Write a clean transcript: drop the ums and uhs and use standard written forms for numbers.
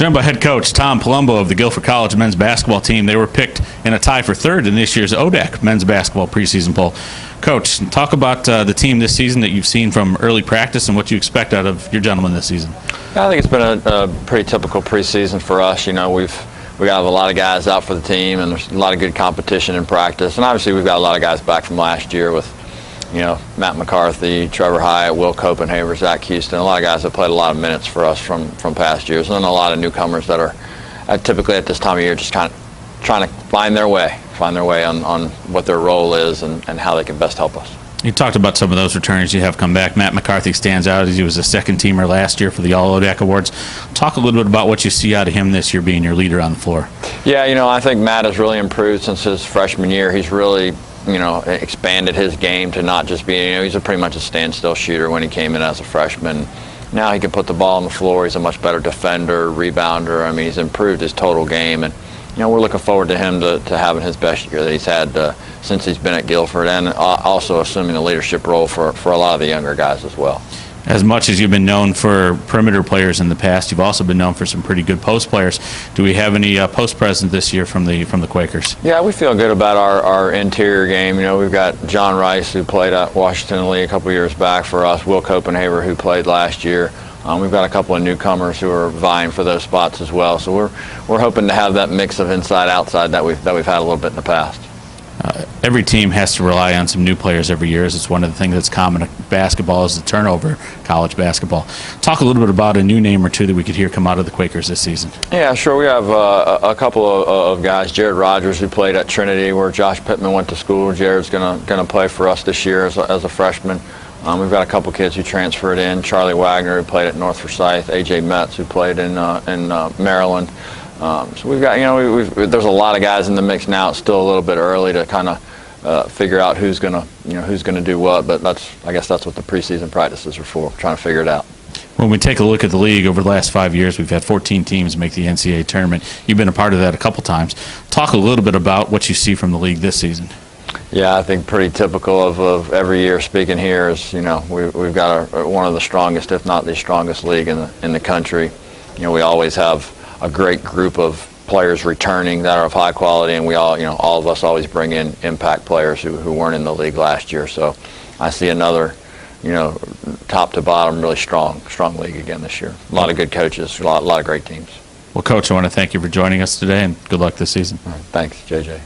Joined by head coach Tom Palombo of the Guilford College men's basketball team. They were picked in a tie for third in this year's ODAC men's basketball preseason poll. Coach, talk about the team this season that you've seen from early practice and what you expect out of your gentlemen this season. I think it's been a pretty typical preseason for us. You know, we got a lot of guys out for the team, and there's a lot of good competition in practice. And obviously, we've got a lot of guys back from last year with, you know, Matt McCarthy, Trevor Hyatt, Will Copenhaver, Zach Houston, a lot of guys that played a lot of minutes for us from past years, and then a lot of newcomers that are typically at this time of year just kind of trying to find their way on what their role is and how they can best help us. You talked about some of those returners you have come back. Matt McCarthy stands out as he was a second-teamer last year for the All-ODAC Awards. Talk a little bit about what you see out of him this year being your leader on the floor. Yeah, you know, I think Matt has really improved since his freshman year. He's really, you know, expanded his game to not just be, you know, he's pretty much a standstill shooter when he came in as a freshman. Now he can put the ball on the floor. He's a much better defender, rebounder. I mean, he's improved his total game, and you know, we're looking forward to him to having his best year that he's had since he's been at Guilford, and also assuming a leadership role for a lot of the younger guys as well. As much as you've been known for perimeter players in the past, you've also been known for some pretty good post players. Do we have any post presence this year from the Quakers? Yeah, we feel good about our interior game. You know, we've got John Rice, who played at Washington Lee a couple years back for us, Will Copenhaver, who played last year. We've got a couple of newcomers who are vying for those spots as well. So we're hoping to have that mix of inside-outside that we've had a little bit in the past. Every team has to rely on some new players every year. It's one of the things that's common in basketball is the turnover, college basketball. Talk a little bit about a new name or two that we could hear come out of the Quakers this season. Yeah, sure. We have a couple of guys. Jared Rogers, who played at Trinity, where Josh Pittman went to school. Jared's gonna play for us this year as a freshman. We've got a couple kids who transferred in. Charlie Wagner, who played at North Forsyth. A.J. Metz, who played in Maryland. So we've got, you know, there's a lot of guys in the mix now. It's still a little bit early to kind of figure out who's gonna do what. But I guess that's what the preseason practices are for, trying to figure it out. When we take a look at the league over the last 5 years, we've had 14 teams make the NCAA tournament. You've been a part of that a couple times. Talk a little bit about what you see from the league this season. Yeah, I think pretty typical of every year speaking here is, you know, we've got one of the strongest, if not the strongest league in the country. You know, we always have a great group of players returning that are of high quality, and we all, you know, all of us always bring in impact players who weren't in the league last year. So I see another, you know, top to bottom, really strong league again this year. A lot of good coaches, a lot of great teams. Well, Coach, I want to thank you for joining us today, and good luck this season. Thanks, JJ.